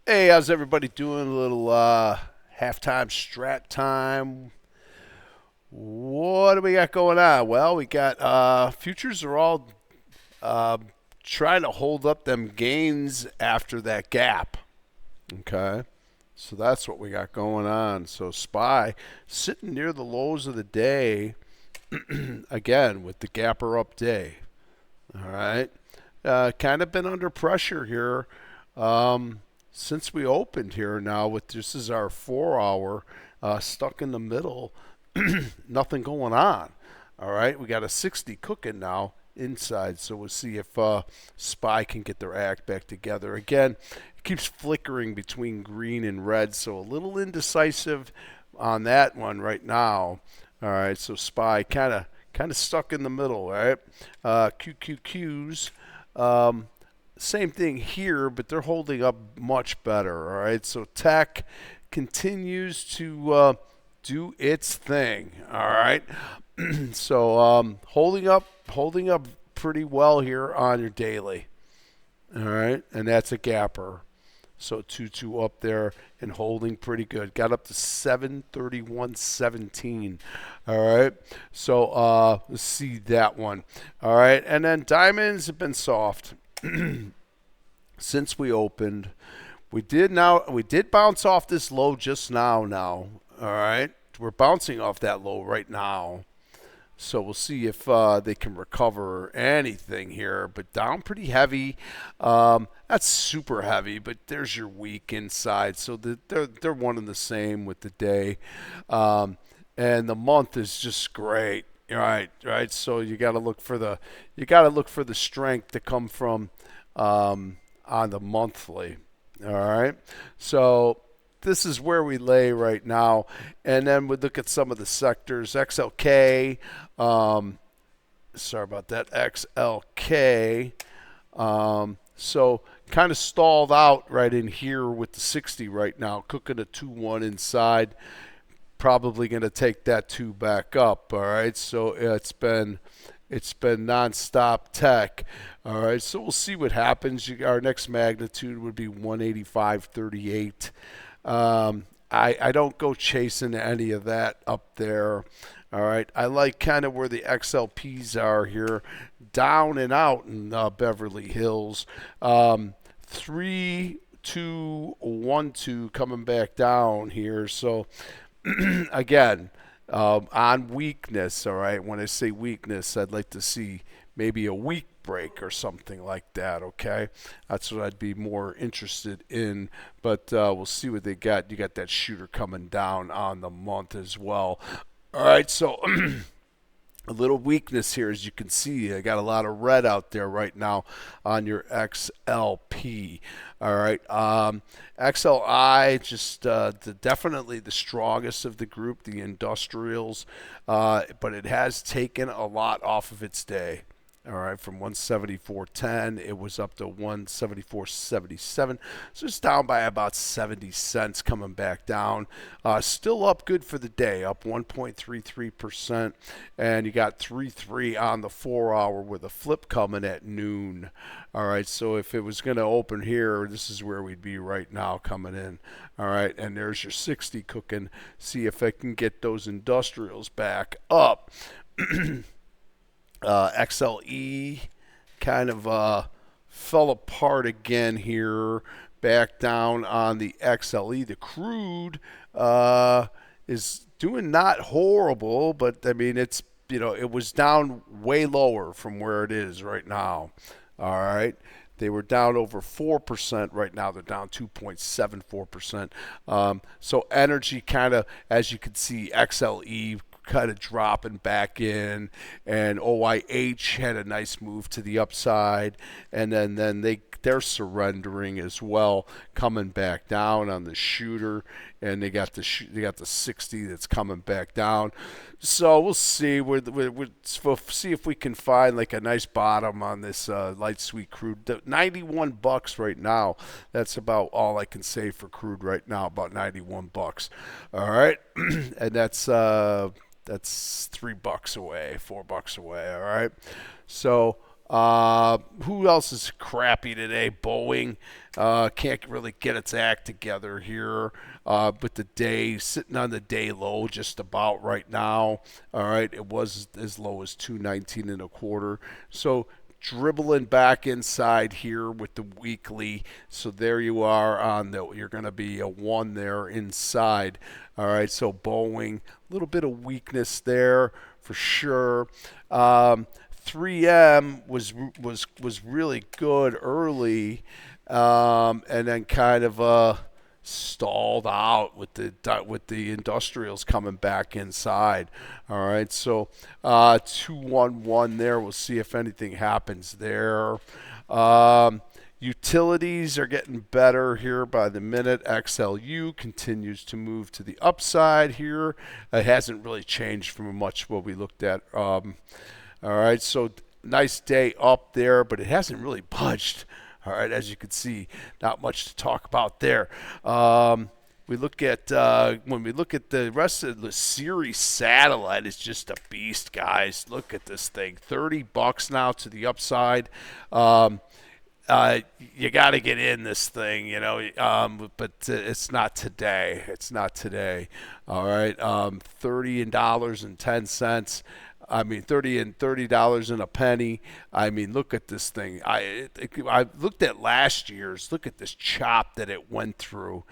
Hey, how's everybody doing? A little halftime strat time. What do we got going on? Well, we got futures are all uh, trying to hold up them gains after that gap. Okay, so that's what we got going on. So SPY sitting near the lows of the day again with the gapper up day. All right, kind of been under pressure here. Um, since we opened here now with this is our 4 hour stuck in the middle, nothing going on. All right, we got a 60 cooking now inside, so we'll see if SPY can get their act back together. Again, it keeps flickering between green and red, so a little indecisive on that one right now. All right, so SPY kind of stuck in the middle. All right, QQQs. Same thing here, but they're holding up much better. All right, so tech continues to do its thing. All right, so holding up pretty well here on your daily. All right, and that's a gapper. So 2-2 up there and holding pretty good. Got up to 731.17. All right. So let's see that one. All right. And then diamonds have been soft since we opened. We did bounce off this low just now. All right. We're bouncing off that low right now. So we'll see if they can recover anything here. But down pretty heavy. That's super heavy, but there's your week inside. So they're one and the same with the day. And the month is just great. Right. So you got to look for the strength to come from on the monthly. All right. So this is where we lay right now. And then we look at some of the sectors. XLK, sorry about that, XLK. So kind of stalled out right in here with the 60 right now, cooking a 2-1 inside. Probably going to take that 2 back up. All right, so it's been nonstop tech. All right, so we'll see what happens. Our next magnitude would be 185.38. I don't go chasing any of that up there. All right, I like kind of where the XLPs are here, down and out in Beverly Hills. 3-2-1-2 coming back down here. So again, on weakness. All right, when I say weakness, I'd like to see maybe a weak break or something like that. Okay, that's what I'd be more interested in. But we'll see what they got. You got that shooter coming down on the month as well. All right, so a little weakness here, as you can see. I got a lot of red out there right now on your XLP. All right, XLI just definitely the strongest of the group, the industrials, but it has taken a lot off of its day. All right, from 174.10, it was up to 174.77. So it's down by about 70 cents coming back down. Still up good for the day, up 1.33%. And you got 3.3 on the 4 hour with a flip coming at noon. All right, so if it was going to open here, this is where we'd be right now coming in. All right, and there's your 60 cooking. See if I can get those industrials back up. XLE kind of fell apart again here, back down on the XLE. The crude is doing not horrible, but I mean it was down way lower from where it is right now. All right. They were down over 4% right now. They're down 2.74%. So energy kind of, as you can see, XLE kind of dropping back in, and OIH had a nice move to the upside, and then they're surrendering as well, coming back down on the shooter, and they got the 60 that's coming back down. So we'll see. We'll see if we can find like a nice bottom on this light sweet crude. $91 right now. That's about all I can say for crude right now. About $91. All right, and that's $3 away, $4 away. All right, so Who else is crappy today? Boeing can't really get its act together here. But the day sitting on the day low just about right now. All right, it was as low as 219 and a quarter. So dribbling back inside here with the weekly. So there you are on the. You're going to be a 1 there inside. All right, so Boeing, a little bit of weakness there for sure. 3M was really good early, and then kind of stalled out with the industrials coming back inside. All right, so 211 there. We'll see if anything happens there. Utilities are getting better here by the minute. XLU continues to move to the upside here. It hasn't really changed from much what we looked at. All right, so nice day up there, but it hasn't really budged. All right, as you can see, not much to talk about there. We look at when we look at the rest of the series satellite, is just a beast, guys. Look at this thing, $30 now to the upside. You got to get in this thing, but it's not today. It's not today. All right, $30.10. I mean, $30 and a penny. I mean, look at this thing. I looked at last year's. Look at this chop that it went through.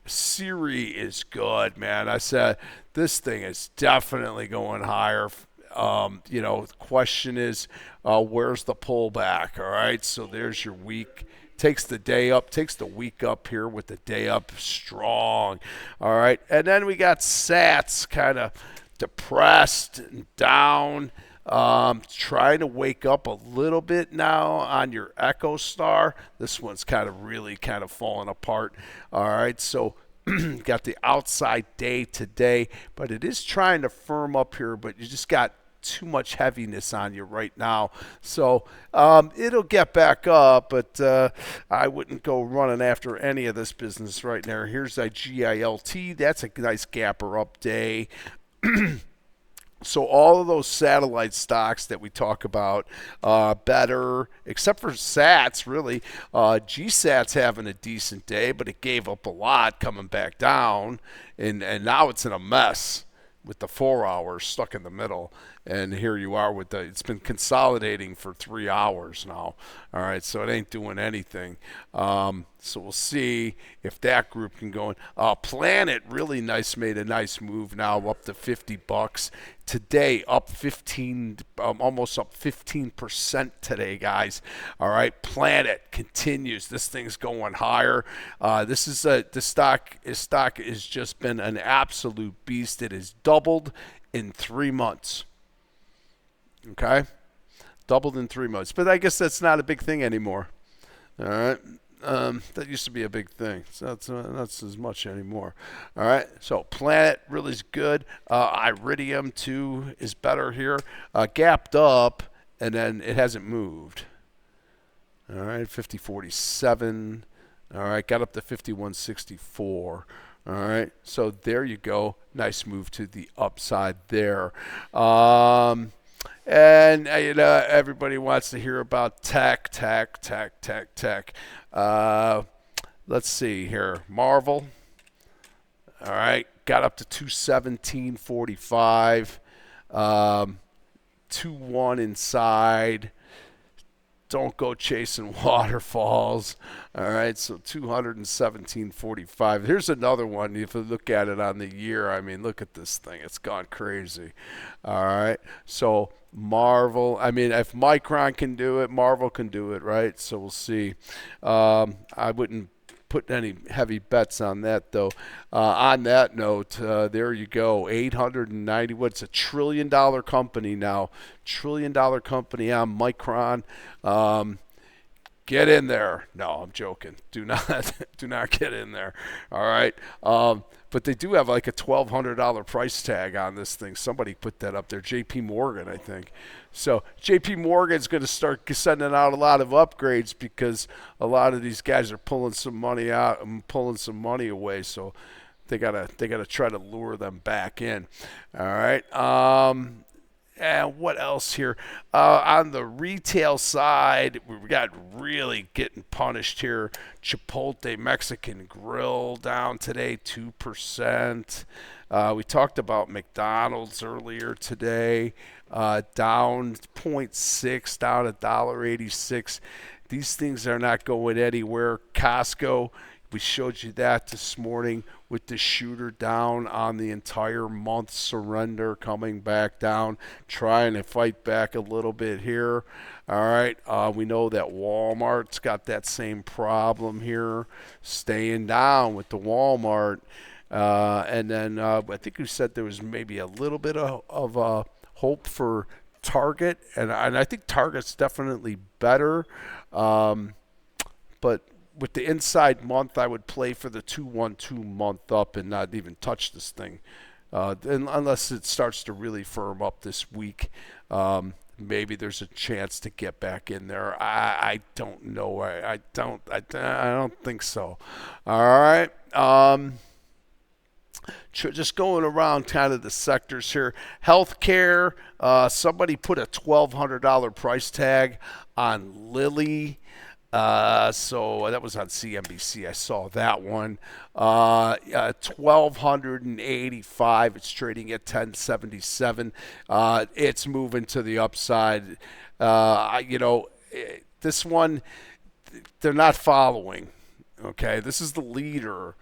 Siri is good, man. I said this thing is definitely going higher. The question is, where's the pullback? All right, so there's your week. Takes the day up, takes the week up here with the day up strong. All right, and then we got Sats kind of depressed and down, trying to wake up a little bit now on your Echo Star. This one's really falling apart. All right, so got the outside day today, but it is trying to firm up here, but you just got too much heaviness on you right now. So it'll get back up, but I wouldn't go running after any of this business right now. Here's a GILT. That's a nice gapper up day. So all of those satellite stocks that we talk about better, except for Sats, really. GSAT's having a decent day, but it gave up a lot coming back down, and now it's in a mess with the 4 hours stuck in the middle. And here you are with it's been consolidating for 3 hours now. All right, so it ain't doing anything. So we'll see if that group can go in. Planet really made a nice move now up to $50 today, up 15, almost up 15% today, guys. All right, Planet continues. This thing's going higher. The stock has just been an absolute beast. It has doubled in 3 months. Okay, doubled in 3 months, but I guess that's not a big thing anymore. All right, that used to be a big thing, so that's not as much anymore. All right, so Planet really is good. Iridium too is better here. Gapped up, and then it hasn't moved. All right, 50.47. All right, got up to 51.64. All right, so there you go. Nice move to the upside there. And everybody wants to hear about tech. Let's see here. Marvel. All right, got up to 217.45. 2-1 inside. Don't go chasing waterfalls. All right, so 217.45. Here's another one. If you look at it on the year, I mean, look at this thing. It's gone crazy. All right, so Marvel. I mean, if Micron can do it, Marvel can do it, right? So we'll see. I wouldn't put any heavy bets on that, though. On that note, there you go. 890. What's a $1 trillion company now? $1 trillion company on Micron. Get in there. No, I'm joking. Do not get in there. All right. But they do have like a $1,200 price tag on this thing. Somebody put that up there. J.P. Morgan, I think. So J.P. Morgan's going to start sending out a lot of upgrades because a lot of these guys are pulling some money out and pulling some money away. So they gotta try to lure them back in. All right. And what else here? On the retail side, we got really getting punished here. Chipotle Mexican Grill down today, 2%. We talked about McDonald's earlier today, down zero point 0.6, down $1.86. These things are not going anywhere. Costco, we showed you that this morning with the shooter down on the entire month. Surrender coming back down, trying to fight back a little bit here. All right, we know that Walmart's got that same problem here, staying down with the Walmart. And then I think you said there was maybe a little bit of hope for Target, and I think Target's definitely better. But with the inside month, I would play for the 2-1-2 month up and not even touch this thing, unless it starts to really firm up this week. Maybe there's a chance to get back in there. I don't know. I don't think so. All right. Just going around kind of the sectors here. Healthcare. Somebody put a $1,200 price tag on Lilly. So that was on CNBC. I saw that one. 1,285. It's trading at 1077. It's moving to the upside. This one, they're not following. Okay, this is the leader,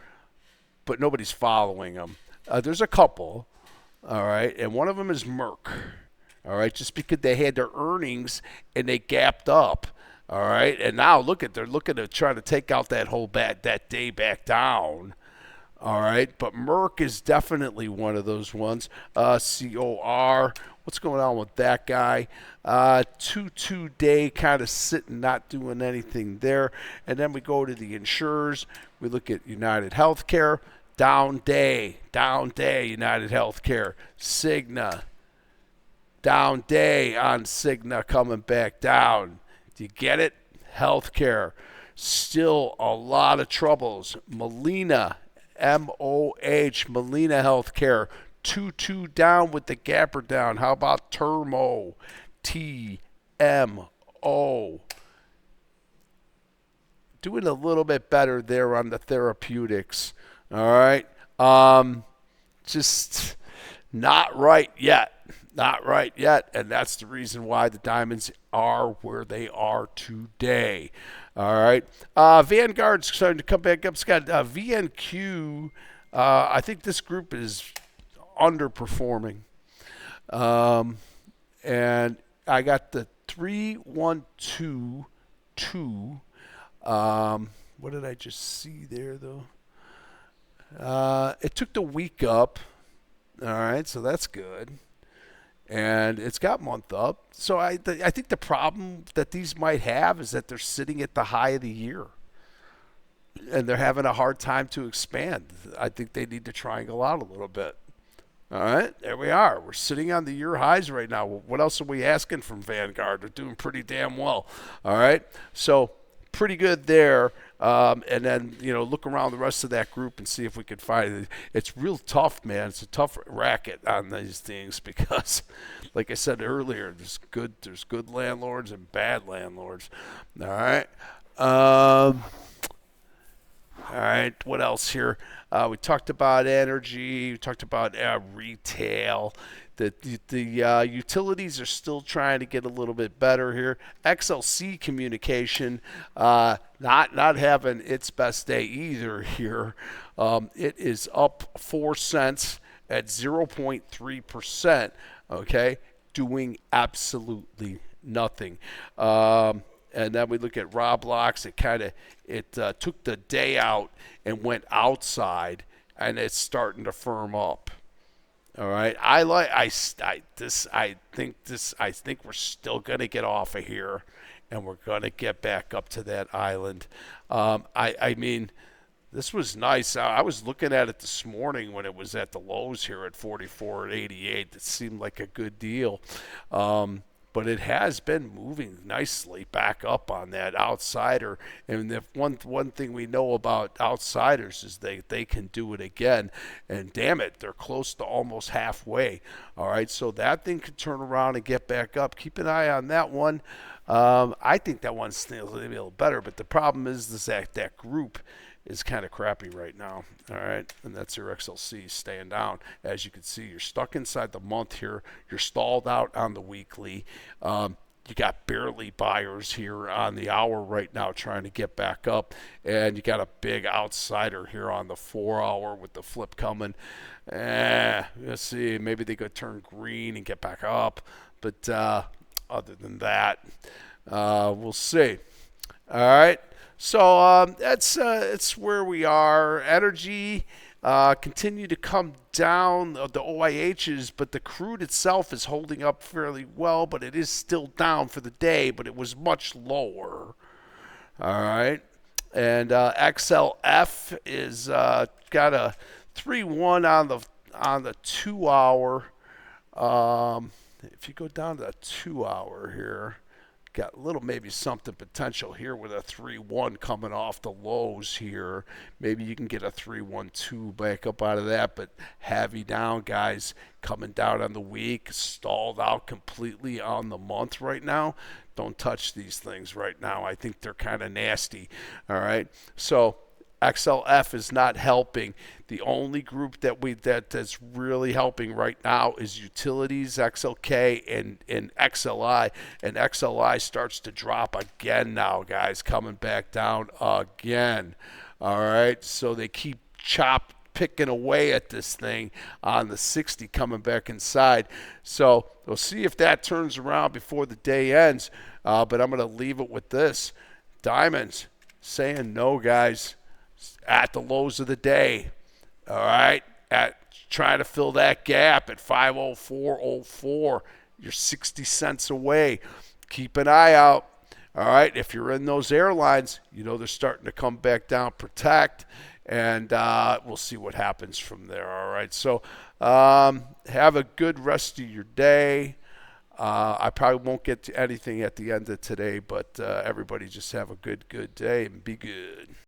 but nobody's following them. There's a couple. All right, and one of them is Merck. All right, just because they had their earnings and they gapped up. All right, and now they're looking to try to take out that day back down. All right, but Merck is definitely one of those ones. COR, what's going on with that guy? 2 day kind of sitting, not doing anything there. And then we go to the insurers. We look at United Healthcare, down day, United Healthcare. Cigna, down day on Cigna, coming back down. Do you get it? Healthcare. Still a lot of troubles. Molina, MOH, Molina Healthcare. 2-2 down with the gapper down. How about Termo? TMO. Doing a little bit better there on the therapeutics. All right. Just not right yet. Not right yet, and that's the reason why the diamonds are where they are today. All right. Vanguard's starting to come back up. Scott, VNQ, I think this group is underperforming. And I got the 3122. What did I just see there, though? It took the week up. All right, so that's good. And it's got month up. So I think the problem that these might have is that they're sitting at the high of the year. And they're having a hard time to expand. I think they need to triangle out a little bit. All right, there we are. We're sitting on the year highs right now. What else are we asking from Vanguard? They're doing pretty damn well. All right, so pretty good there. And then, look around the rest of that group and see if we could find it. It's real tough, man. It's a tough racket on these things because, like I said earlier, there's good landlords and bad landlords. All right. All right. What else here? We talked about energy. We talked about retail. The utilities are still trying to get a little bit better here. XLC Communication not having its best day either here. It is up 4 cents at 0.3%. Okay, doing absolutely nothing. And then we look at Roblox. It took the day out and went outside, and it's starting to firm up. All right, I think we're still gonna get off of here, and we're gonna get back up to that island. I mean, this was nice. I was looking at it this morning when it was at the lows here at 44.88. It seemed like a good deal. but it has been moving nicely back up on that outsider. And if one thing we know about outsiders is they can do it again. And damn it, they're close to almost halfway. All right, so that thing could turn around and get back up. Keep an eye on that one. I think that one's a little better, but the problem is that group is kind of crappy right now. All right, and that's your XLC staying down. As you can see, you're stuck inside the month here. You're stalled out on the weekly. You got barely buyers here on the hour right now trying to get back up, and you got a big outsider here on the 4-hour with the flip coming. Let's see, maybe they could turn green and get back up, but other than that, we'll see. All right. So that's where we are. Energy continue to come down, the OIHs, but the crude itself is holding up fairly well, but it is still down for the day, but it was much lower. All right. And XLF is got a 3-1 on the 2-hour. If you go down to the 2-hour here, got a little maybe something potential here with a 3-1 coming off the lows here. Maybe you can get a 3-1-2 back up out of that, but heavy down, guys, coming down on the week, stalled out completely on the month right now. Don't touch these things right now. I think they're kind of nasty. All right, so XLF is not helping. The only group that's really helping right now is utilities, XLK, and XLI. And XLI starts to drop again now, guys, coming back down again. All right, so they keep picking away at this thing on the 60 coming back inside. So we'll see if that turns around before the day ends. But I'm going to leave it with this. Diamonds saying no, guys, at the lows of the day. All right, at trying to fill that gap at 504.04. You're 60 cents away. Keep an eye out. All right, if you're in those airlines, you know they're starting to come back down. Protect, and we'll see what happens from there. All right, so have a good rest of your day. I probably won't get to anything at the end of today, but everybody just have a good day and be good.